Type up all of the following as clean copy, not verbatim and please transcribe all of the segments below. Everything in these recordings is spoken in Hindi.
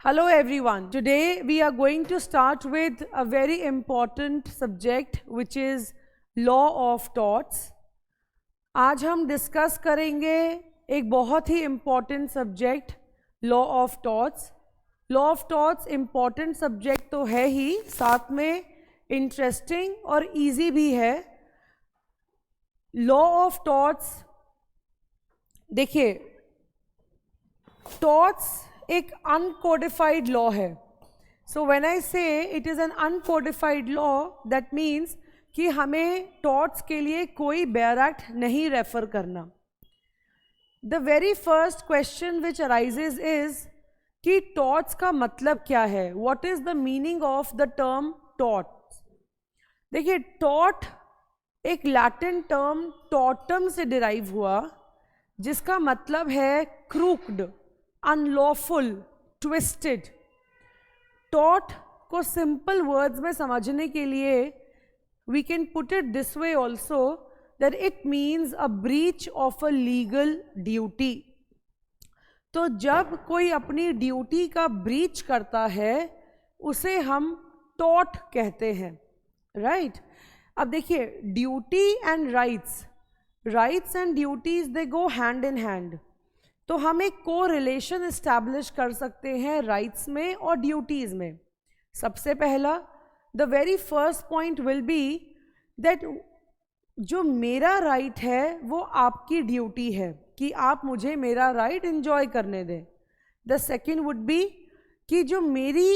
Hello everyone. Today we are going to start with a very important subject which is law of torts. आज हम डिस्कस करेंगे एक बहुत ही important subject law of torts. Law of torts important subject तो है ही, साथ में इंटरेस्टिंग और इजी भी है. लॉ ऑफ टॉर्ट्स देखिए, टॉर्ट्स एक अनकोडिफाइड लॉ है. सो व्हेन आई से it is an uncodified law, that means कि हमें टॉर्ट्स के लिए कोई बेयर एक्ट नहीं रेफर करना. The very first question which arises is कि टॉर्ट्स का मतलब क्या है. What is the meaning of the term torts. देखिए, टॉर्ट एक लैटिन टर्म टॉर्टम से डिराइव हुआ, जिसका मतलब है क्रूक्ड, अनलॉफुल, ट्विस्टेड. टॉर्ट को सिंपल वर्ड्स में समझने के लिए we can put it this way also, that it means a breach of a legal duty. तो जब कोई अपनी ड्यूटी का ब्रीच करता है उसे हम टॉर्ट कहते हैं, राइट. अब देखिए, duty and rights and duties they go hand in hand. तो हम एक को रिलेशन इस्टेब्लिश कर सकते हैं राइट्स में और ड्यूटीज में. सबसे पहला, the very first point will be that जो मेरा राइट है वो आपकी ड्यूटी है कि आप मुझे मेरा राइट एंजॉय करने दें. द सेकेंड वुड बी कि जो मेरी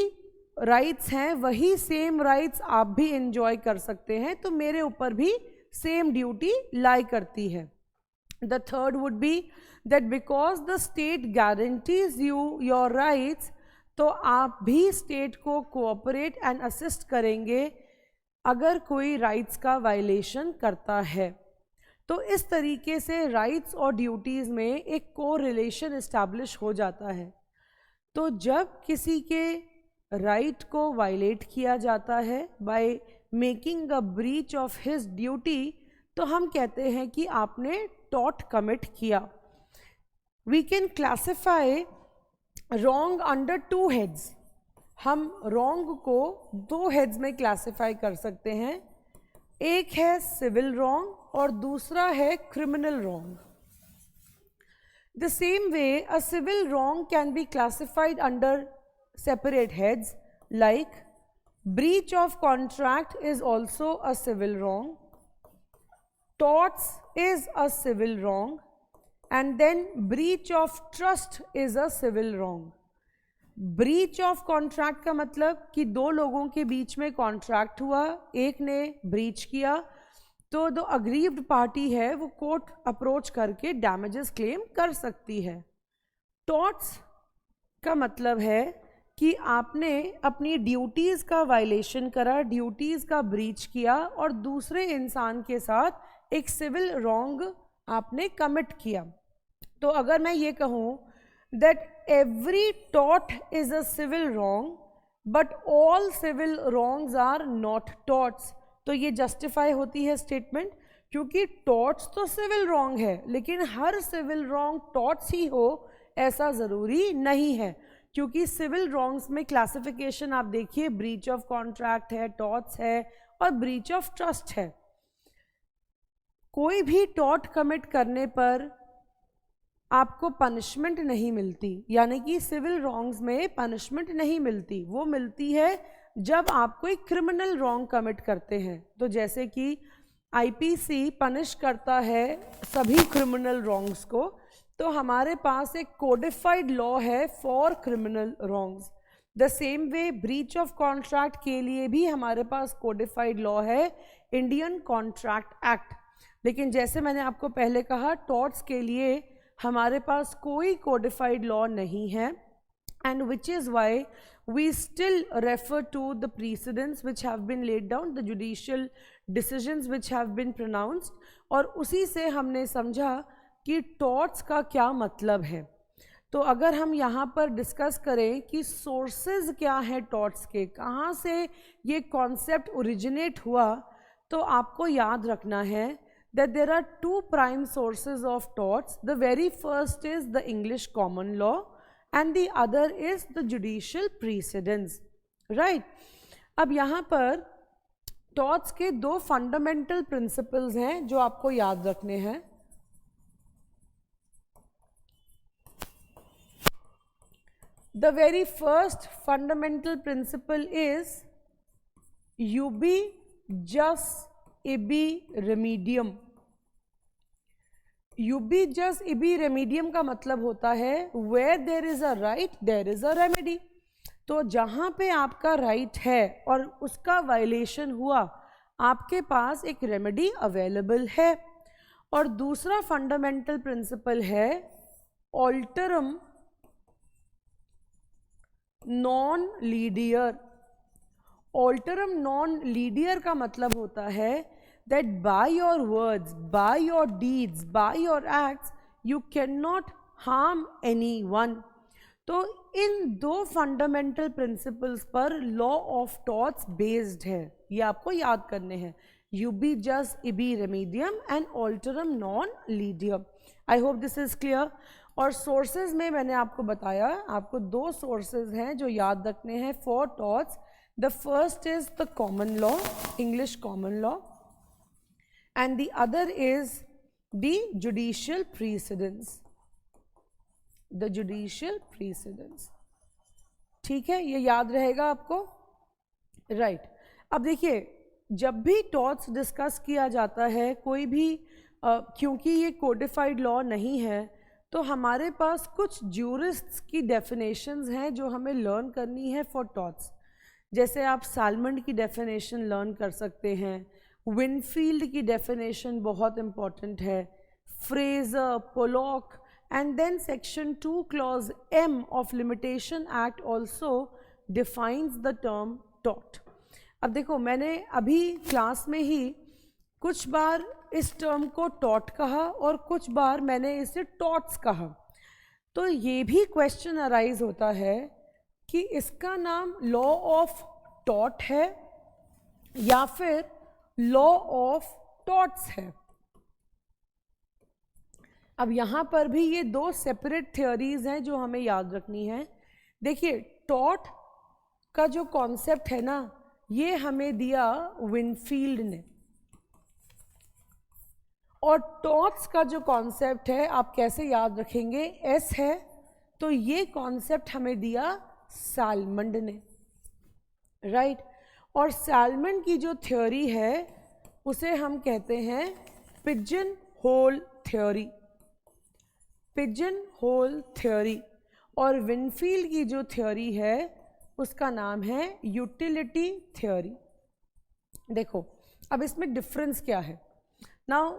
राइट्स हैं वही सेम राइट्स आप भी एंजॉय कर सकते हैं, तो मेरे ऊपर भी सेम ड्यूटी लाई करती है. The third would be that because the state guarantees you your rights, तो आप भी स्टेट को कोऑपरेट एंड असिस्ट करेंगे अगर कोई राइट्स का वायलेशन करता है. तो इस तरीके से राइट्स और ड्यूटीज़ में एक को रिलेशन इस्टेब्लिश हो जाता है. तो जब किसी के राइट को वायलेट किया जाता है by making a breach of his duty, तो हम कहते हैं कि आपने टॉर्ट कमिट किया. We can classify wrong under two heads. हम रॉन्ग को दो हेड्स में क्लासिफाई कर सकते हैं. एक है सिविल रॉन्ग और दूसरा है criminal wrong. The same way a civil wrong can be classified under separate heads, like breach of contract is also a civil wrong, torts is a civil wrong, and then breach of trust is a civil wrong. Breach of contract का मतलब कि दो लोगों के बीच में कॉन्ट्रैक्ट हुआ, एक ने ब्रीच किया, तो जो अग्रीव्ड पार्टी है वो कोर्ट अप्रोच करके डैमेजेस क्लेम कर सकती है. टॉर्ट्स का मतलब है कि आपने अपनी ड्यूटीज़ का वायलेशन करा, ड्यूटीज़ का ब्रीच किया और दूसरे इंसान के साथ एक सिविल रॉन्ग आपने कमिट किया. तो अगर मैं ये कहूँ that every tort is a civil wrong but all civil wrongs are not torts, तो ये जस्टिफाई होती है स्टेटमेंट, क्योंकि टॉर्ट्स तो सिविल रॉन्ग है लेकिन हर सिविल रॉन्ग टॉर्ट्स ही हो ऐसा ज़रूरी नहीं है. क्योंकि सिविल रॉन्ग्स में क्लासिफिकेशन आप देखिए, ब्रीच ऑफ कॉन्ट्रैक्ट है, टॉर्ट्स है और ब्रीच ऑफ ट्रस्ट है. कोई भी टॉर्ट कमिट करने पर आपको पनिशमेंट नहीं मिलती, यानी कि सिविल रॉन्ग्स में पनिशमेंट नहीं मिलती. वो मिलती है जब आप कोई क्रिमिनल रॉन्ग कमिट करते हैं. तो जैसे कि आईपीसी पनिश करता है सभी क्रिमिनल रॉन्ग्स को, तो हमारे पास एक कोडिफाइड लॉ है for criminal wrongs. The same way breach of contract के लिए भी हमारे पास कोडिफाइड लॉ है, इंडियन कॉन्ट्रैक्ट एक्ट. लेकिन जैसे मैंने आपको पहले कहा, टॉर्ट्स के लिए हमारे पास कोई कोडिफाइड लॉ नहीं है, and which is why we still refer to the precedents which have been laid down, the judicial decisions which have been pronounced, और उसी से हमने समझा कि टॉर्ट्स का क्या मतलब है. तो अगर हम यहाँ पर डिस्कस करें कि सोर्सेज क्या हैं टॉर्ट्स के, कहाँ से ये कॉन्सेप्ट ओरिजिनेट हुआ, तो आपको याद रखना है that there are two prime sources of torts. The very first is the English common law and the other is the judicial precedence, right? अब यहाँ पर टॉर्ट्स के दो फंडामेंटल प्रिंसिपल्स हैं जो आपको याद रखने हैं. The very first fundamental principle is ubi jus ibi remedium. ubi jus ibi remedium का मतलब होता है where there is a right there is a remedy. तो जहाँ पे आपका राइट है और उसका वायलेशन हुआ, आपके पास एक रेमेडी अवेलेबल है. और दूसरा फंडामेंटल प्रिंसिपल है ऑल्टरम नॉन लीडियर. ऑल्टरम नॉन लीडियर का मतलब होता है that by your words, by your deeds, by your acts, you cannot harm anyone. तो इन दो फंडामेंटल प्रिंसिपल्स पर लॉ ऑफ टॉर्ट्स बेस्ड है, ये आपको याद करने हैं. Ubi jus ibi remedium and alterum non laedere. I hope this is clear. और सोर्सेज में मैंने आपको बताया, आपको दो सोर्सेज हैं जो याद रखने हैं for torts. The first is the common law, English common law, and the other is the judicial precedence. The judicial precedence. ठीक है, ये याद रहेगा आपको, राइट. अब देखिए, जब भी टॉर्ट्स डिस्कस किया जाता है कोई भी, क्योंकि ये कोडिफाइड लॉ नहीं है, तो हमारे पास कुछ ज्यूरिस्ट्स की डेफिनेशंस हैं जो हमें लर्न करनी है फॉर टॉर्ट्स. जैसे आप साल्मंड की डेफिनेशन लर्न कर सकते हैं, विनफील्ड की डेफिनेशन बहुत इंपॉर्टेंट है, Fraser, Pollock, and then section 2 clause M of limitation act also defines the term tort. अब देखो, मैंने अभी क्लास में ही कुछ बार इस टर्म को टॉट कहा और कुछ बार मैंने इसे टॉट्स कहा. तो ये भी क्वेश्चन अराइज होता है कि इसका नाम लॉ ऑफ टॉट है या फिर लॉ ऑफ टॉट्स है. अब यहाँ पर भी ये दो सेपरेट थ्योरीज हैं जो हमें याद रखनी है. देखिए, टॉट का जो कॉन्सेप्ट है ना, ये हमें दिया विनफील्ड ने, और टॉट्स का जो कॉन्सेप्ट है आप कैसे याद रखेंगे, एस है, तो ये कॉन्सेप्ट हमें दिया साल्मंड ने, राइट. और साल्मंड की जो थ्योरी है उसे हम कहते हैं pigeon whole theory. Pigeon whole theory. और विनफील्ड की जो थ्योरी है उसका नाम है यूटिलिटी थ्योरी. देखो, अब इसमें डिफरेंस क्या है. नाउ,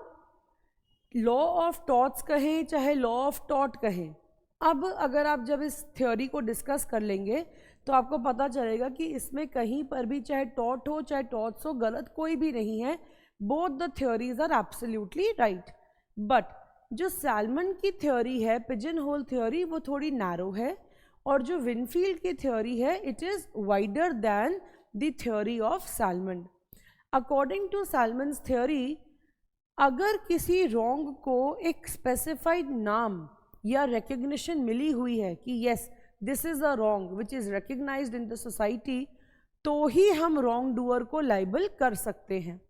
लॉ ऑफ टॉट्स कहें चाहे लॉ ऑफ टॉट कहें, अब अगर आप जब इस थ्योरी को डिस्कस कर लेंगे तो आपको पता चलेगा कि इसमें कहीं पर भी चाहे टॉट हो चाहे टॉट्स हो, गलत कोई भी नहीं है. Both the theories are absolutely right. But जो साल्मंड की थ्योरी है, पिजन होल थ्योरी, वो थोड़ी नैरो है, और जो विनफील्ड की थ्योरी है it is wider than the theory of Salmond. According to Salmond's theory, अगर किसी रॉन्ग को एक स्पेसिफाइड नाम या रिकग्निशन मिली हुई है कि yes this is a wrong which is recognised in the society, तो ही हम रॉन्ग डूअर को लाइबल कर सकते हैं.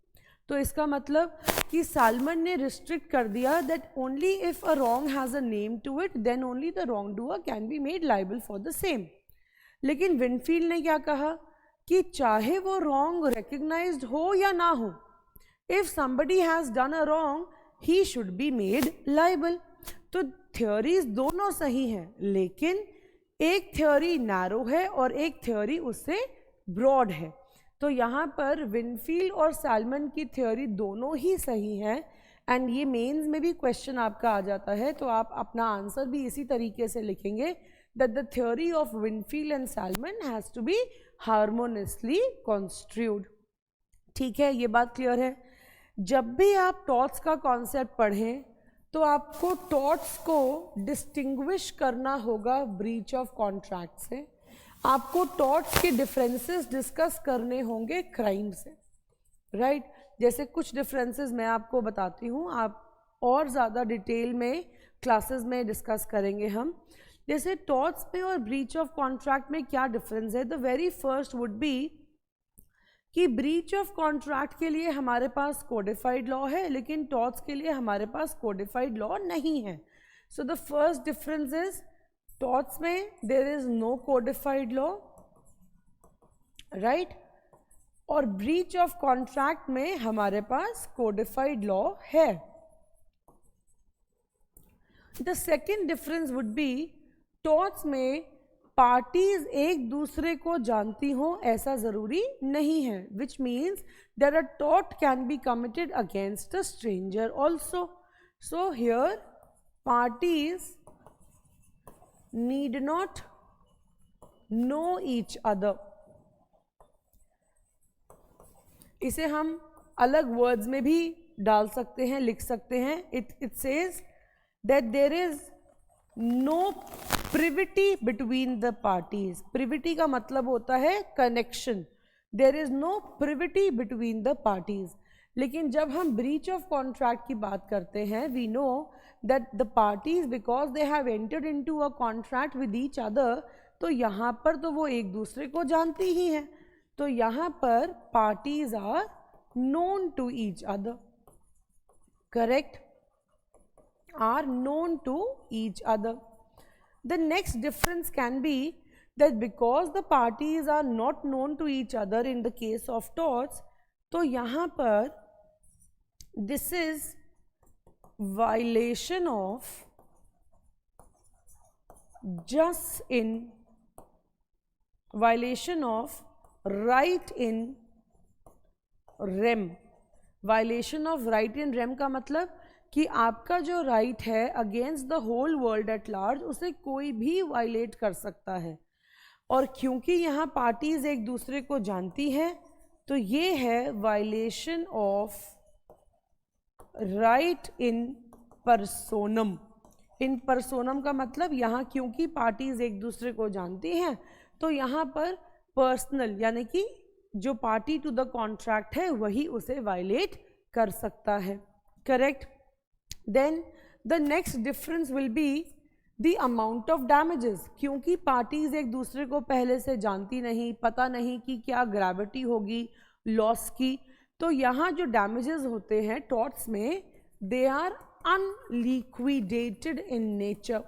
तो इसका मतलब कि साल्मंड ने रिस्ट्रिक्ट कर दिया that only if a wrong has a name to it then only the wrong doer can be made liable for the same. लेकिन विनफील्ड ने क्या कहा कि चाहे वो रॉन्ग रिकग्नाइज्ड हो या ना हो, if somebody has done a wrong he should be made liable. तो थ्योरीज दोनों सही हैं, लेकिन एक थ्योरी नैरो है और एक थ्योरी उससे ब्रॉड है. तो यहाँ पर विनफील्ड और साल्मंड की थ्योरी दोनों ही सही हैं, एंड ये मेंस में भी क्वेश्चन आपका आ जाता है, तो आप अपना आंसर भी इसी तरीके से लिखेंगे that the theory of Winfield and Salmond has to be harmoniously construed. ठीक है, ये बात क्लियर है. जब भी आप टॉट्स का कॉन्सेप्ट पढ़ें तो आपको टॉट्स को डिस्टिंग्विश करना होगा ब्रीच ऑफ कॉन्ट्रैक्ट से. आपको टॉट्स के डिफरेंसेस डिस्कस करने होंगे क्राइम से, राइट. जैसे कुछ डिफरेंसेस मैं आपको बताती हूँ, आप और ज़्यादा डिटेल में क्लासेस में डिस्कस करेंगे हम. जैसे टॉर्ट्स में और ब्रीच ऑफ कॉन्ट्रैक्ट में क्या डिफरेंस है? The very first would be कि ब्रीच ऑफ कॉन्ट्रैक्ट के लिए हमारे पास कोडिफाइड लॉ है, लेकिन टॉर्ट्स के लिए हमारे पास कोडिफाइड लॉ नहीं है. So the first difference is torts में there is no codified law, right, और ब्रीच ऑफ कॉन्ट्रैक्ट में हमारे पास कोडिफाइड लॉ है. The second difference would be torts में पार्टीज एक दूसरे को जानती हो ऐसा जरूरी नहीं है, which means that a tort can be committed against a stranger also. So here parties need not know each other. इसे हम अलग वर्ड्स में भी डाल सकते हैं, लिख सकते हैं. It says that there is no privity between the parties. Privity का मतलब होता है connection. There is no privity between the parties. लेकिन जब हम ब्रीच ऑफ कॉन्ट्रैक्ट की बात करते हैं, we know that the parties because they have entered into a contract with each other, तो यहाँ पर तो वो एक दूसरे को जानती ही हैं. तो यहाँ पर parties are known to each other, correct, are known to each other. The next difference can be that because the parties are not known to each other in the case of torts, तो यहाँ पर this is violation of violation of right in rem. violation of right in rem का मतलब कि आपका जो राइट है against the whole world at large, उसे कोई भी वायलेट कर सकता है. और क्योंकि यहाँ पार्टीज एक दूसरे को जानती हैं, तो ये है वायलेशन ऑफ राइट इन पर्सोनम. इन पर्सोनम का मतलब यहाँ क्योंकि पार्टीज एक दूसरे को जानती हैं, तो यहाँ पर पर्सनल यानी कि जो पार्टी टू द कॉन्ट्रैक्ट है वही उसे वायलेट कर सकता है, correct. Then the next difference will be the amount of damages. क्योंकि पार्टीज एक दूसरे को पहले से जानती नहीं, पता नहीं कि क्या ग्रेविटी होगी लॉस की, तो यहाँ जो डैमेजेस होते हैं टॉर्ट्स में, they are unliquidated in nature.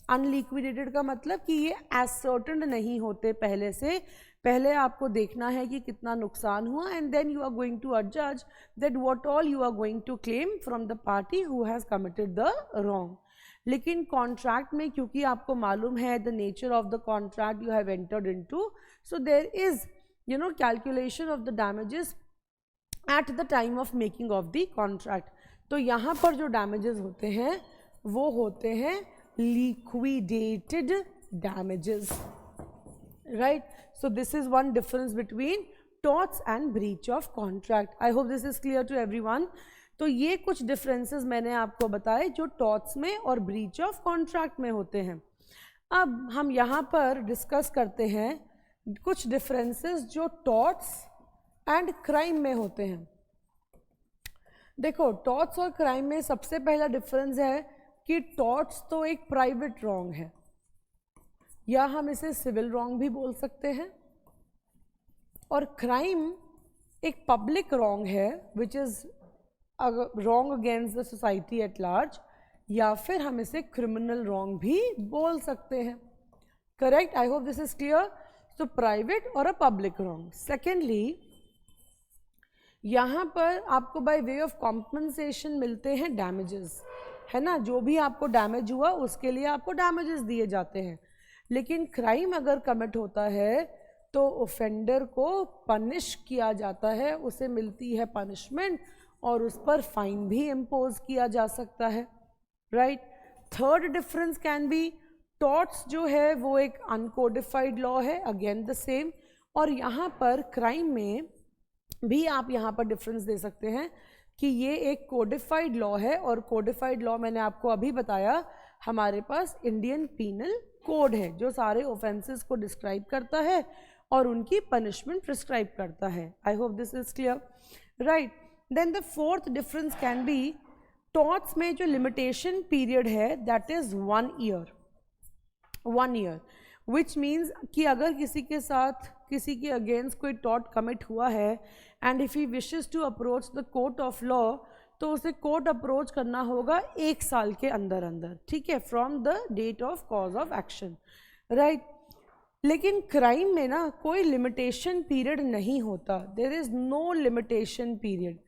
Unliquidated का मतलब कि ये एसर्टेंड नहीं होते पहले से. पहले आपको देखना है कि कितना नुकसान हुआ, and then you are going to जज that what all you are going to claim from the party who has committed the wrong. लेकिन कॉन्ट्रैक्ट में क्योंकि आपको मालूम है the nature of the contract you have entered into, so there is calculation of the damages at the time of making of the contract. तो यहाँ पर जो डैमेजेस होते हैं वो होते हैं liquidated damages, right? So this is one difference between torts and breach of contract. I hope this is clear to everyone. तो ये कुछ differences मैंने आपको बताए जो torts में और breach of contract में होते हैं. अब हम यहाँ पर discuss करते हैं कुछ differences जो torts and crime में होते हैं. देखो torts और crime में सबसे पहला difference है कि टॉर्ट्स तो एक प्राइवेट रॉन्ग है, या हम इसे सिविल रॉन्ग भी बोल सकते हैं, और क्राइम एक पब्लिक रॉन्ग है which is wrong against the society at large, या फिर हम इसे क्रिमिनल रॉन्ग भी बोल सकते हैं, correct. I hope this is clear. So private और अ पब्लिक रॉन्ग. सेकेंडली, यहाँ पर आपको बाय वे ऑफ कॉम्पनसेशन मिलते हैं डैमेजेस, है ना. जो भी आपको डैमेज हुआ उसके लिए आपको डैमेजेस दिए जाते हैं. लेकिन क्राइम अगर कमिट होता है तो ऑफेंडर को पनिश किया जाता है, उसे मिलती है पनिशमेंट और उस पर फाइन भी इम्पोज किया जा सकता है, right. Third difference can be torts जो है वो एक अनकोडिफाइड लॉ है, अगेन द सेम. और यहाँ पर क्राइम में भी आप यहाँ पर डिफरेंस दे सकते हैं कि ये एक कोडिफाइड लॉ है, और कोडिफाइड लॉ मैंने आपको अभी बताया हमारे पास इंडियन पीनल कोड है जो सारे ऑफेंसेस को डिस्क्राइब करता है और उनकी पनिशमेंट प्रिस्क्राइब करता है. I hope this is clear, right. Then the fourth difference can be torts में जो लिमिटेशन पीरियड है that is 1 year. 1 year, which means कि अगर किसी के साथ किसी के अगेंस्ट कोई टॉर्ट कमिट हुआ है and if he wishes to approach the court of law, तो उसे कोर्ट अप्रोच करना होगा 1 साल के अंदर अंदर, ठीक है, from the date of cause of action, right. लेकिन क्राइम में ना कोई लिमिटेशन पीरियड नहीं होता, there is no limitation period.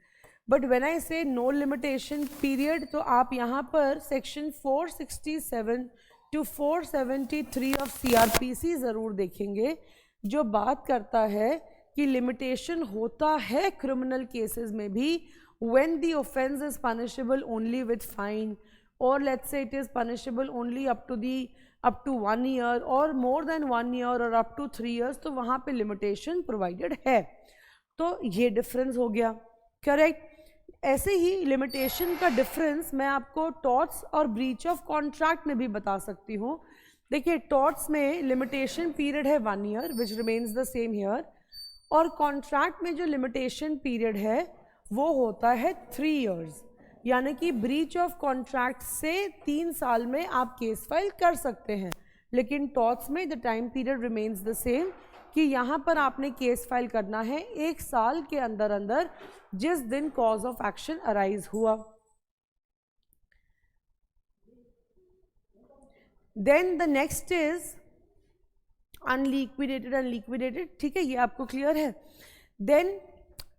But when I say no limitation period, तो आप यहाँ पर सेक्शन 467 टू 473 ऑफ CRPC ज़रूर देखेंगे, जो बात करता है कि लिमिटेशन होता है क्रिमिनल केसेस में भी when the offense is punishable only with fine, or let's say it is punishable only up to 1 year or more than 1 year or up to 3 years, तो वहाँ पे limitation provided है। तो ये डिफरेंस हो गया, करेक्ट। ऐसे ही लिमिटेशन का डिफरेंस मैं आपको टॉर्ट्स और ब्रीच ऑफ कॉन्ट्रैक्ट में भी बता सकती हूँ। देखिए, टॉर्ट्स में लिमिटेशन पीरियड है 1 year which remains the same year, और कॉन्ट्रैक्ट में जो लिमिटेशन पीरियड है वो होता है 3 इयर्स, यानी कि ब्रीच ऑफ कॉन्ट्रैक्ट से 3 साल में आप केस फाइल कर सकते हैं। लेकिन टॉर्ट्स में the time period remains the same, कि यहाँ पर आपने केस फाइल करना है 1 साल के अंदर अंदर जिस दिन कॉज ऑफ एक्शन अराइज हुआ। Then the next is unliquidated, ठीक है, ये आपको क्लियर है। देन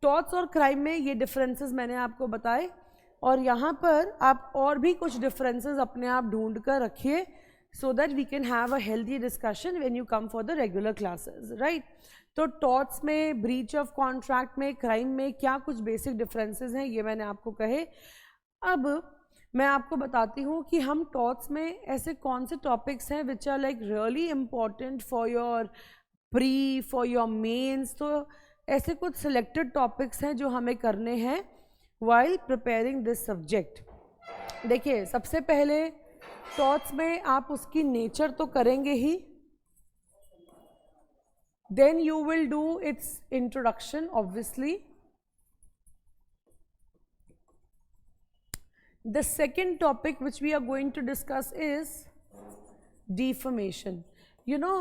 टॉर्ट्स और क्राइम में ये डिफरेंसेस मैंने आपको बताए, और यहाँ पर आप और भी कुछ डिफरेंसेस अपने आप ढूंढ कर रखिए, so that we can have a healthy discussion when you come for the regular classes, right. तो टॉर्ट्स में, ब्रीच ऑफ कॉन्ट्रैक्ट में, क्राइम में क्या कुछ बेसिक डिफरेंसेस हैं ये मैंने आपको कहे। अब मैं आपको बताती हूँ कि हम टॉर्ट्स में ऐसे कौन से टॉपिक्स हैं which are like really important for your pre, for your mains. तो ऐसे कुछ सिलेक्टेड टॉपिक्स हैं जो हमें करने हैं वाइल प्रिपेयरिंग दिस सब्जेक्ट। देखिए, सबसे पहले टॉर्ट्स में आप उसकी नेचर तो करेंगे ही, then you will do its introduction obviously. The second topic which we are going to discuss is defamation. You know,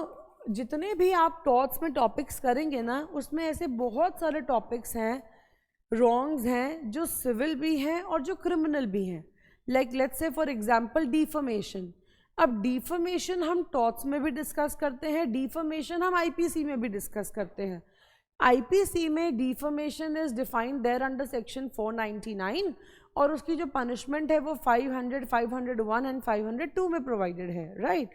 जितने भी आप टॉर्ट्स में टॉपिक्स करेंगे ना, उसमें ऐसे बहुत सारे टॉपिक्स हैं, रॉन्ग्स हैं, जो सिविल भी हैं और जो क्रिमिनल भी हैं। Like let's say for example defamation. अब डिफमेशन हम टॉर्ट्स में भी डिस्कस करते हैं, डिफमेशन हम IPC में भी डिस्कस करते हैं। IPC में defamation is defined there under section 499, और उसकी जो पनिशमेंट है वो 500, 501 एंड 502 में प्रोवाइडेड है, राइट।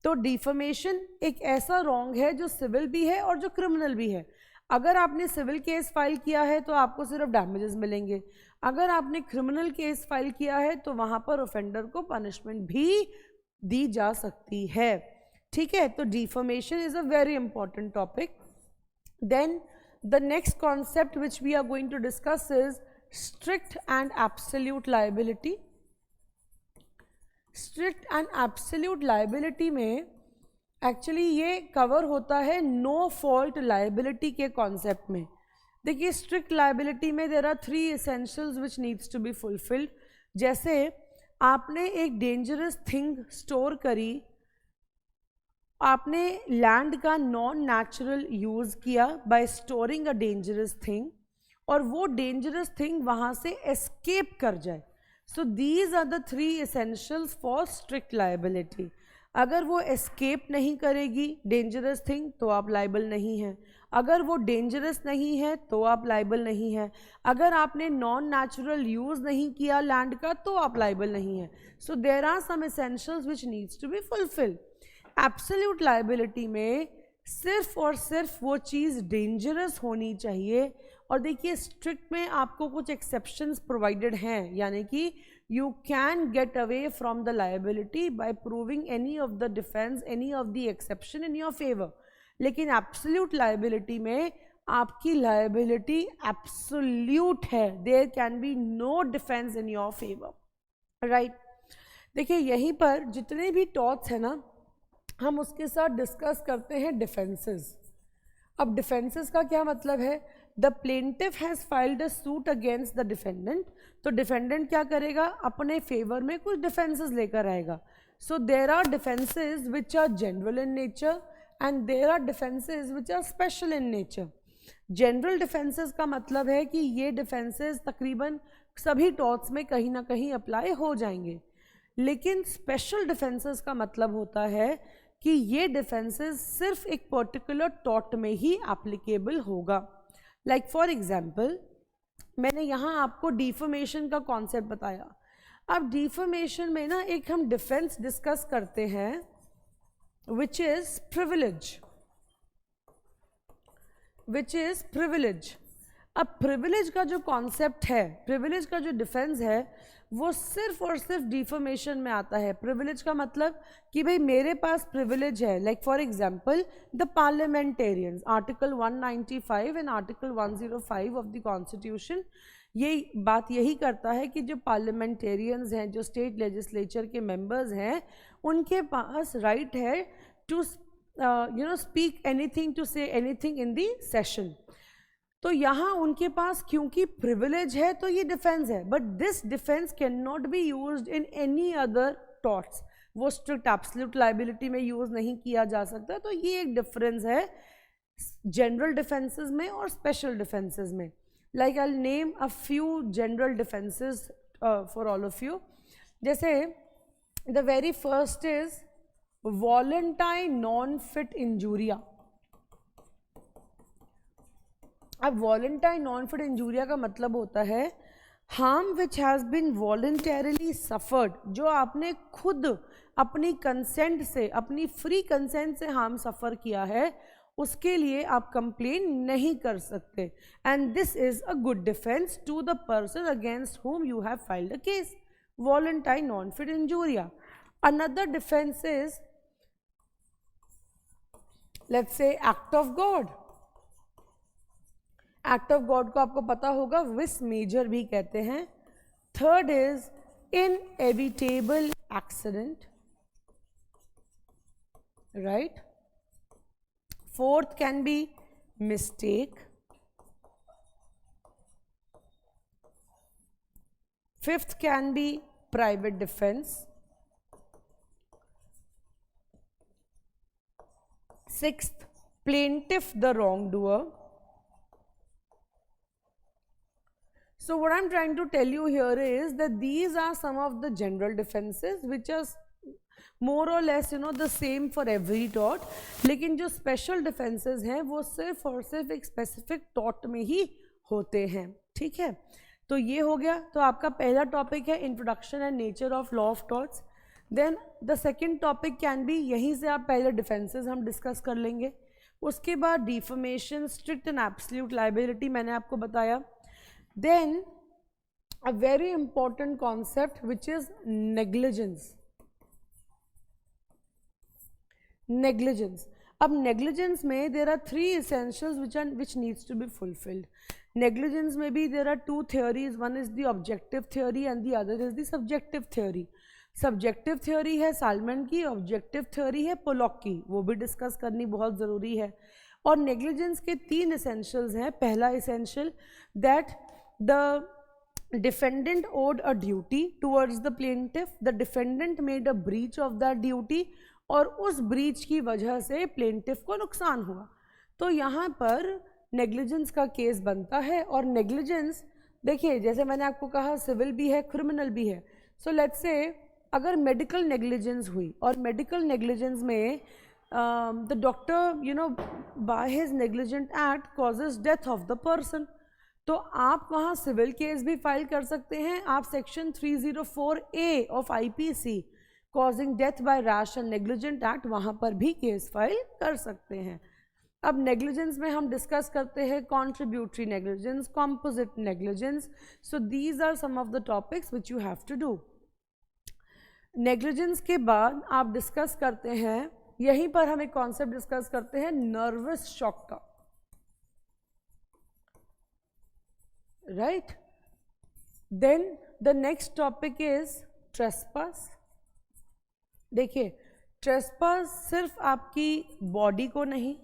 तो डिफमेशन एक ऐसा रॉन्ग है जो सिविल भी है और जो क्रिमिनल भी है। अगर आपने सिविल केस फाइल किया है तो आपको सिर्फ डैमेजेस मिलेंगे, अगर आपने क्रिमिनल केस फाइल किया है तो वहाँ पर ऑफेंडर को पनिशमेंट भी दी जा सकती है, ठीक है। तो defamation is a very important topic. Then the next concept which we are going to discuss is strict and absolute liability। strict and absolute liability में एक्चुअली ये कवर होता है नो फॉल्ट लाइबिलिटी के कॉन्सेप्ट में। देखिए, स्ट्रिक्ट लाइबिलिटी में there are 3 essentials which needs to be fulfilled. जैसे आपने एक डेंजरस थिंग स्टोर करी, आपने लैंड का नॉन नेचुरल यूज़ किया by storing a dangerous thing, और वो डेंजरस थिंग वहाँ से एस्केप कर जाए। So these are the 3 essentials for strict liability. अगर वो एस्केप नहीं करेगी डेंजरस थिंग तो आप लाइबल नहीं हैं, अगर वो डेंजरस नहीं है तो आप लाइबल नहीं है, अगर आपने नॉन नेचुरल यूज़ नहीं किया लैंड का तो आप लाइबल नहीं है। So there are some essentials which needs to be fulfilled. Absolute liability में सिर्फ और सिर्फ वो चीज़ डेंजरस होनी चाहिए, और देखिए स्ट्रिक्ट में आपको कुछ एक्सेप्शंस प्रोवाइडेड हैं, यानी कि you can get away from the liability by proving any of the defence, any of the exception in your favour. लेकिन एब्सोल्यूट लायबिलिटी में आपकी लायबिलिटी एब्सोल्यूट है, there can be no defence in your favour, right. देखिए, यहीं पर जितने भी टॉर्ट्स हैं ना, हम उसके साथ डिस्कस करते हैं डिफेंसेस। अब डिफेंसेस का क्या मतलब है? The plaintiff has filed a suit against the defendant, तो डिफेंडेंट क्या करेगा? अपने फेवर में कुछ डिफेंसेस लेकर आएगा। So there are defenses which are general in nature and there are defenses which are special in nature. General defences का मतलब है कि ये डिफेंसेस तकरीबन सभी टॉट्स में कहीं ना कहीं अप्लाई हो जाएंगे, लेकिन स्पेशल डिफेंसेस का मतलब होता है कि ये डिफेंसेस सिर्फ एक पर्टिकुलर टॉट में ही एप्लीकेबल होगा. लाइक फॉर एग्जांपल, मैंने यहाँ आपको डिफॉर्मेशन का कॉन्सेप्ट बताया. अब डिफॉर्मेशन में ना एक हम डिफेंस डिस्कस करते हैं विच इज प्रिविलेज. अब प्रिविलेज का जो कॉन्सेप्ट है, प्रिविलेज का जो डिफेंस है, वो सिर्फ और सिर्फ डिफॉर्मेशन में आता है. प्रिविलेज का मतलब कि भाई मेरे पास प्रिविलेज है. Like for example the parliamentarians, article 195 and article 105 of the constitution, ये बात यही करता है कि जो पार्लियामेंटेरियंस हैं, जो स्टेट लेजिस्लेचर के मेंबर्स हैं, उनके पास राइट है to speak anything, to say anything in the session. तो यहाँ उनके पास क्योंकि प्रिविलेज है तो ये डिफेंस है, but this defence can not be used in any other torts. वो स्ट्रिक्ट एब्सोल्यूट लायबिलिटी में यूज नहीं किया जा सकता. तो ये एक डिफरेंस है जनरल डिफेंसेस में और स्पेशल डिफेंसेस में. Like I will name a few general defences for all of you. जैसे the very first is volenti non fit injuria. अब वॉलेंटाइन नॉन फिट इंजूरिया का मतलब होता है harm which has been voluntarily suffered, जो आपने खुद अपनी कंसेंट से, अपनी फ्री कंसेंट से हार्म सफ़र किया है, उसके लिए आप कंप्लेन नहीं कर सकते. And this is a good defence to the person against whom you have filed a case. Volenti non fit injuria. Another defense is, let's say, act of God. Act of God को आपको पता होगा विस मेजर भी कहते हैं. Third is inevitable accident, right. Fourth can be mistake. Fifth can be private defence. Sixth, plaintiff the wrong doer. So what I'm trying to tell you here is that these are some of the general defenses which are more or less the same for every tort. लेकिन जो special defenses हैं वो सिर्फ और सिर्फ एक specific tort में ही होते हैं. ठीक है, तो ये हो गया. तो आपका पहला टॉपिक है introduction and nature of law of torts. Then the second topic can be, यहीं से आप पहले डिफेंसेस हम डिस्कस कर लेंगे. उसके बाद deformation, strict and absolute liability मैंने आपको बताया. Then a very important concept which is negligence. अब negligence में there are three essentials which needs to be fulfilled. Negligence में भी there are two theories. One is the objective theory and the other is the subjective theory. Subjective theory है साल्मन की, objective theory है पोलॉक की. वो भी डिस्कस करनी बहुत ज़रूरी है. और negligence के तीन essentials हैं. पहला essential that the defendant owed a duty towards the plaintiff, the defendant made a breach of that duty, और उस ब्रीच की वजह से प्लेंटिफ को नुकसान हुआ. तो यहाँ पर नेग्लिजेंस का केस बनता है. और नेग्लिजेंस देखिए, जैसे मैंने आपको कहा, सिविल भी है, क्रिमिनल भी है. सो लेट्स से अगर मेडिकल नेग्लिजेंस हुई और मेडिकल नेग्लिजेंस में the doctor by his negligent act causes death of the person, तो आप वहाँ सिविल केस भी फाइल कर सकते हैं. आप section 304A of IPC causing death by rash and negligent act, वहाँ पर भी केस फाइल कर सकते हैं. अब नेग्लिजेंस में हम डिस्कस करते हैं contributory negligence, composite negligence. So these are some of the topics which you have to do. Negligence के बाद आप डिस्कस करते हैं, यहीं पर हम एक कॉन्सेप्ट डिस्कस करते हैं नर्वस शॉक का, right. Then the next topic is trespass. देखिए, trespass सिर्फ आपकी बॉडी को नहीं,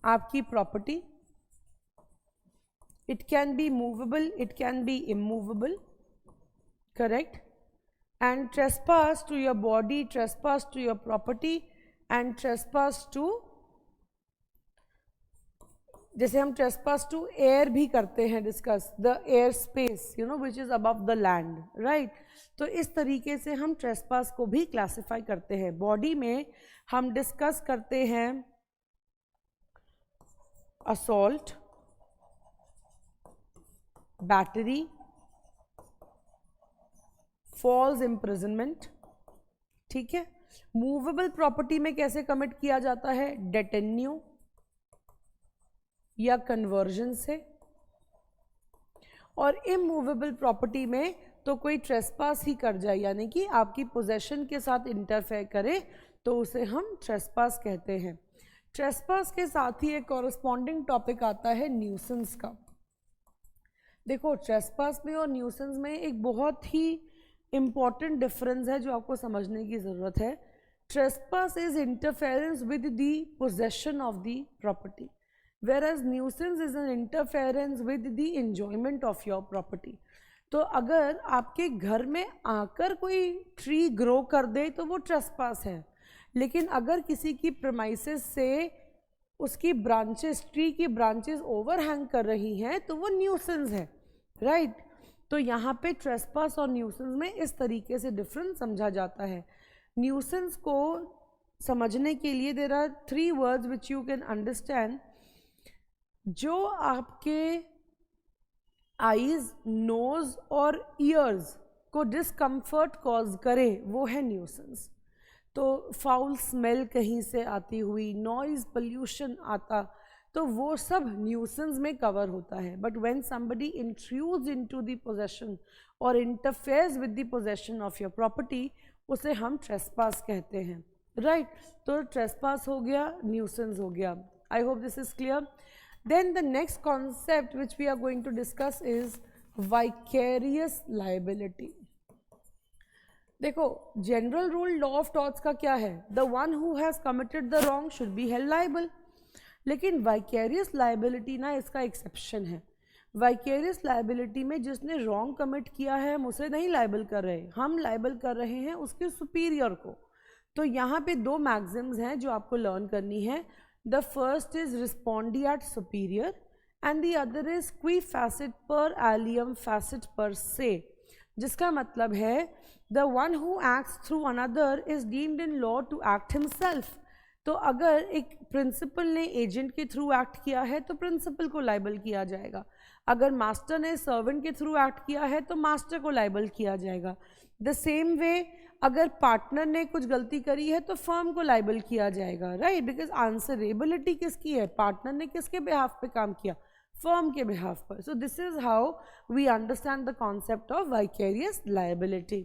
आपकी property, it can be movable, it can be immovable, correct. and trespass to your body, trespass to your property and trespass to, जैसे हम trespass to air भी करते हैं discuss, the air space you know which is above the land, right? तो इस तरीके से हम trespass को भी क्लासिफाई करते हैं. बॉडी में हम डिस्कस करते हैं assault, battery, false imprisonment. ठीक है. मूवेबल प्रॉपर्टी में कैसे कमिट किया जाता है? डेटेन्यू या कन्वर्जन से. और इमूवेबल प्रॉपर्टी में तो कोई ट्रेसपास ही कर जाए, यानी कि आपकी पोजेशन के साथ इंटरफेयर करे, तो उसे हम ट्रेसपास कहते हैं. ट्रेसपास के साथ ही एक कॉरस्पॉन्डिंग टॉपिक आता है न्यूसेंस का. देखो, ट्रेसपास में और न्यूसेंस में एक बहुत ही इम्पॉर्टेंट डिफरेंस है जो आपको समझने की ज़रूरत है. Trespass is interference with the possession of the property, whereas nuisance is an interference with the enjoyment of your property. तो अगर आपके घर में आकर कोई ट्री ग्रो कर दे तो वो ट्रेसपास है, लेकिन अगर किसी की प्रेमाइसेस से उसकी ब्रांचेस, ट्री की ब्रांचेस ओवरहैंग कर रही हैं तो वो न्यूसेंस है, राइट? तो यहाँ पे ट्रेसपास और न्यूसेंस में इस तरीके से डिफरेंस समझा जाता है. न्यूसेंस को समझने के लिए there are 3 words which you can understand. जो आपके आईज, नोज और ईयर्स को डिस्कम्फर्ट कॉज करे वो है न्यूसेंस. तो फाउल स्मेल कहीं से आती हुई, नॉइज, पोल्यूशन आता, तो वो सब न्यूसेंस में कवर होता है. But when somebody intrudes into the possession और interferes with the possession of your property, उसे हम ट्रेसपास कहते हैं, राइट? तो ट्रेसपास हो गया, न्यूसेंस हो गया. आई hope this is clear. Then the next concept which we are going to discuss is vicarious liability. देखो, general rule law of torts का क्या है? The one who has committed the wrong should be held liable. लेकिन vicarious liability ना इसका exception है. vicarious liability में जिसने wrong commit किया है हम उसे नहीं liable कर रहे, हम liable कर रहे हैं उसके superior को. तो यहाँ पे 2 maxims हैं जो आपको learn करनी है. The first is respondeat superior and the other is qui facet per alium facet per se, जिसका मतलब है the one who acts through another is deemed in law to act himself. तो अगर एक प्रिंसिपल ने एजेंट के थ्रू एक्ट किया है तो प्रिंसिपल को लाइबल किया जाएगा. अगर मास्टर ने सर्वेंट के थ्रू एक्ट किया है तो मास्टर को लाइबल किया जाएगा. द सेम वे अगर पार्टनर ने कुछ गलती करी है तो फर्म को लाइबल किया जाएगा, राइट? बिकॉज आंसरेबिलिटी किसकी है? पार्टनर ने किसके बिहाफ पे काम किया? फर्म के बिहाफ पर. So this is how we understand the concept of vicarious liability.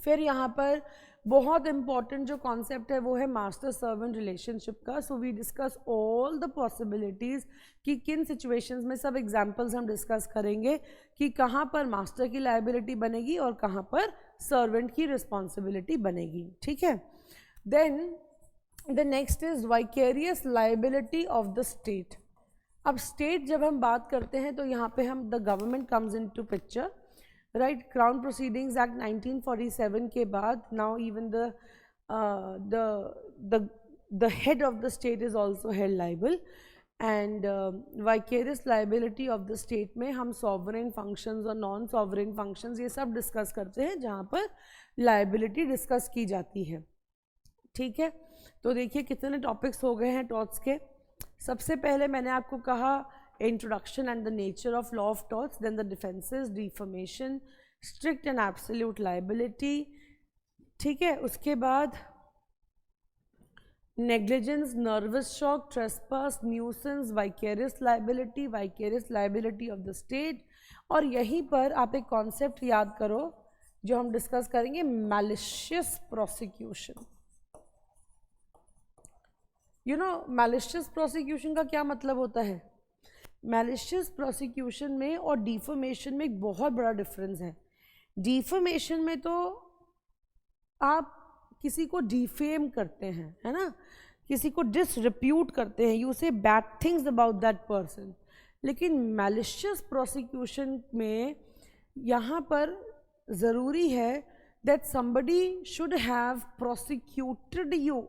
फिर यहाँ पर बहुत इंपॉर्टेंट जो कॉन्सेप्ट है वो है मास्टर सर्वेंट रिलेशनशिप का. So we discuss all the possibilities कि किन सिचुएशंस में, सब एग्जांपल्स हम डिस्कस करेंगे कि कहाँ पर मास्टर की लायबिलिटी बनेगी और कहाँ पर सर्वेंट की रिस्पॉन्सिबिलिटी बनेगी. ठीक है. Then the next is vicarious liability of the state. अब स्टेट जब हम बात करते हैं तो यहाँ पे हम the government comes into picture, right? Crown proceedings act 1947 के बाद now even the head of the state is also held liable. And vicarious liability of the state में हम सॉवरेन फंक्शंस और नॉन सॉवरेन फंक्शंस ये सब डिस्कस करते हैं जहाँ पर लाइबिलिटी डिस्कस की जाती है. ठीक है. तो देखिए कितने टॉपिक्स हो गए हैं टॉर्ट्स के. सबसे पहले मैंने आपको कहा introduction and the nature of law of torts, then the defenses, defamation, strict and absolute liability. ठीक है. उसके बाद negligence, nervous shock, trespass, nuisance, vicarious liability of the state. और यहीं पर आप एक कॉन्सेप्ट याद करो जो हम डिस्कस करेंगे, malicious prosecution. You know malicious prosecution का क्या मतलब होता है? मैलिशियस प्रोसिक्यूशन में और डिफेमेशन में एक बहुत बड़ा डिफरेंस है. डिफेमेशन में तो आप किसी को डिफेम करते हैं, है ना, किसी को डिसरिप्यूट करते हैं, यू से bad things about that person. लेकिन मैलिशियस प्रोसिक्यूशन में यहाँ पर ज़रूरी है that somebody should have prosecuted you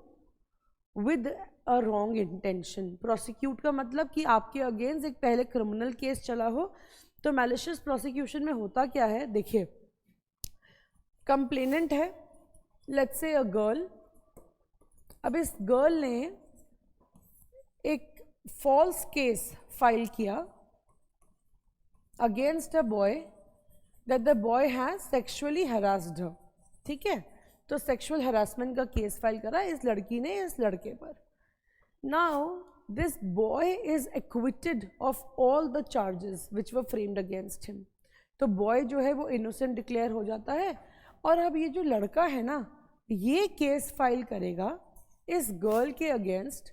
with a wrong intention. Prosecute का मतलब कि आपके अगेंस्ट एक पहले क्रिमिनल केस चला हो. तो malicious prosecution में होता क्या है, देखिए, कंप्लेनेंट है, लेट्स से अ गर्ल. अब इस गर्ल ने एक फॉल्स केस फाइल किया against a boy that the boy has sexually harassed her. ठीक है, तो सेक्सुअल हरासमेंट का केस फाइल करा इस लड़की ने इस लड़के पर. Now this boy is acquitted of all the charges which were framed against him. तो बॉय जो है वो इनोसेंट डिक्लेयर हो जाता है. और अब ये जो लड़का है ना, ये केस फाइल करेगा इस गर्ल के अगेंस्ट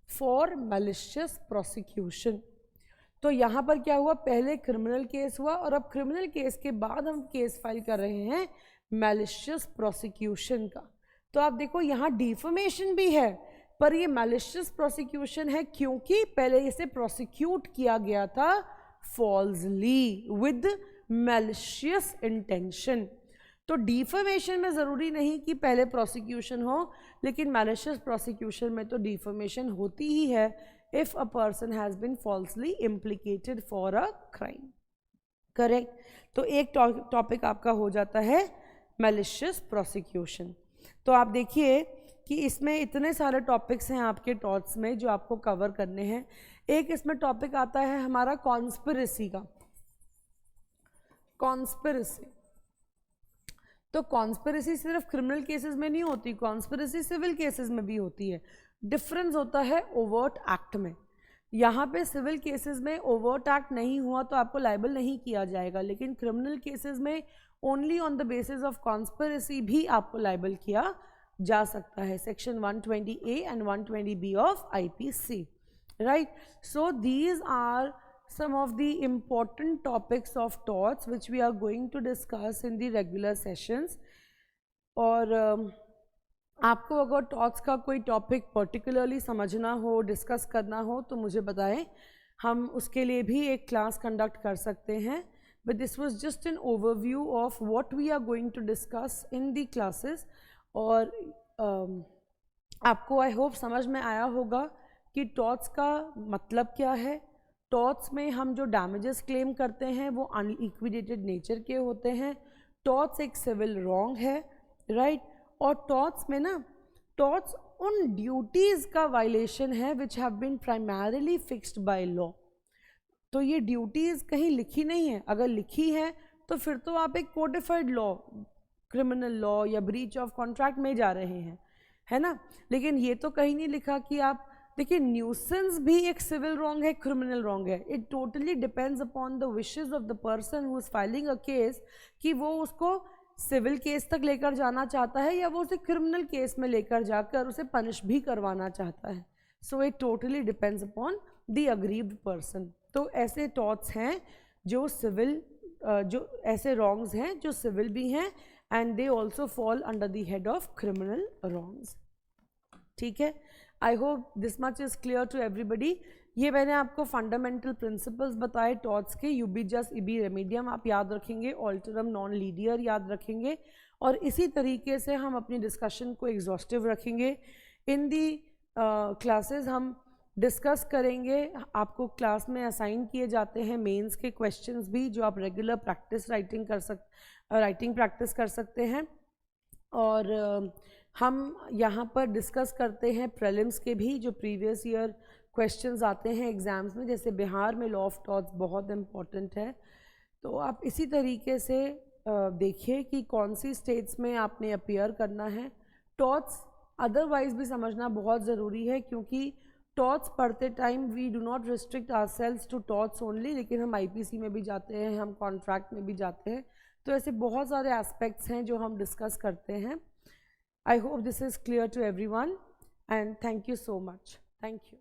फॉर मैलिशियस प्रोसिक्यूशन. तो यहाँ पर क्या हुआ, पहले क्रिमिनल केस हुआ और अब क्रिमिनल केस के बाद हम केस फाइल कर रहे हैं मैलिशियस प्रोसिक्यूशन का. तो आप देखो यहाँ डिफेमेशन भी है, पर ये मैलिशियस प्रोसिक्यूशन है क्योंकि पहले इसे प्रोसिक्यूट किया गया था फॉल्सली विद मैलिशियस इंटेंशन. तो डिफेमेशन में ज़रूरी नहीं कि पहले प्रोसिक्यूशन हो, लेकिन मैलिशियस प्रोसिक्यूशन में तो डिफेमेशन होती ही है if a person has been falsely इम्प्लिकेटेड for a crime. Correct. तो एक टॉपिक आपका हो जाता है मैलिशियस प्रोसिक्यूशन. तो आप देखिए कि इसमें इतने सारे टॉपिक्स हैं आपके टॉट्स में जो आपको कवर करने हैं. एक इसमें टॉपिक आता है हमारा कॉन्स्पिरेसी का. कॉन्स्पिरेसी, तो कॉन्स्पिरेसी सिर्फ क्रिमिनल केसेस में नहीं होती, कॉन्स्पिरेसी सिविल केसेस में भी होती है. डिफरेंस होता है ओवर्ट एक्ट में. यहाँ पे सिविल केसेस में ओवर्ट एक्ट नहीं हुआ तो आपको लाइबल नहीं किया जाएगा, लेकिन क्रिमिनल केसेस में only on the basis of conspiracy भी आपको लाइबल किया जा सकता है. Section 120A and 120B of IPC. Right. So these are some of the important topics of torts which we are going to discuss in the regular sessions. और आपको अगर टॉट्स का कोई टॉपिक पर्टिकुलरली समझना हो, डिस्कस करना हो तो मुझे बताएं, हम उसके लिए भी एक क्लास कंडक्ट कर सकते हैं. But this was just an overview of what we are going to discuss in the classes. और आपको आई होप समझ में आया होगा कि टॉट्स का मतलब क्या है. टॉट्स में हम जो डैमेजेस क्लेम करते हैं वो अनलिक्विडेटेड नेचर के होते हैं. टॉट्स एक सिविल रॉन्ग है. राइट. और टॉट्स में ना, टॉट्स उन ड्यूटीज़ का वायलेशन है which have been primarily fixed by law. तो ये ड्यूटीज़ कहीं लिखी नहीं है. अगर लिखी है तो फिर तो आप एक कोडिफाइड लॉ, क्रिमिनल लॉ या ब्रीच ऑफ कॉन्ट्रैक्ट में जा रहे हैं, है ना. लेकिन ये तो कहीं नहीं लिखा कि आप, देखिए, न्यूसेंस भी एक सिविल रॉन्ग है, क्रिमिनल रॉन्ग है. It totally depends upon the wishes of the person who is filing a case कि वो उसको सिविल केस तक लेकर जाना चाहता है या वो उसे क्रिमिनल केस में लेकर जाकर उसे पनिश भी करवाना चाहता है. So it totally depends upon the aggrieved person. तो ऐसे टॉट्स हैं जो सिविल, जो ऐसे रॉन्ग्स हैं जो सिविल भी हैं and they also fall under the head of criminal wrongs. ठीक है. I hope this much is clear to everybody. ये मैंने आपको फंडामेंटल प्रिंसिपल्स बताए टॉट्स के. यूबी जस्ट इबी रेमेडियम आप याद रखेंगे, ऑल्टरम नॉन लीनियर याद रखेंगे, और इसी तरीके से हम अपनी डिस्कशन को एग्जॉस्टिव रखेंगे. इन दी क्लासेस हम डिस्कस करेंगे, आपको क्लास में असाइन किए जाते हैं मेंस के क्वेश्चंस भी जो आप रेगुलर प्रैक्टिस राइटिंग प्रैक्टिस कर सकते हैं. और हम यहाँ पर डिस्कस करते हैं प्रीलिम्स के भी जो प्रीवियस ईयर क्वेश्चंस आते हैं एग्ज़ाम्स में. जैसे बिहार में लॉ ऑफ टॉट्स बहुत इम्पॉर्टेंट है. तो आप इसी तरीके से देखिए कि कौन सी स्टेट्स में आपने अपीयर करना है. टॉट्स अदरवाइज भी समझना बहुत ज़रूरी है क्योंकि टॉट्स पढ़ते time we do not restrict ourselves to torts only, लेकिन हम IPC में भी जाते हैं, हम कॉन्ट्रैक्ट में भी जाते हैं. तो ऐसे बहुत सारे एस्पेक्ट्स हैं जो हम डिस्कस करते हैं. I hope this is clear to everyone and thank you so much. Thank you.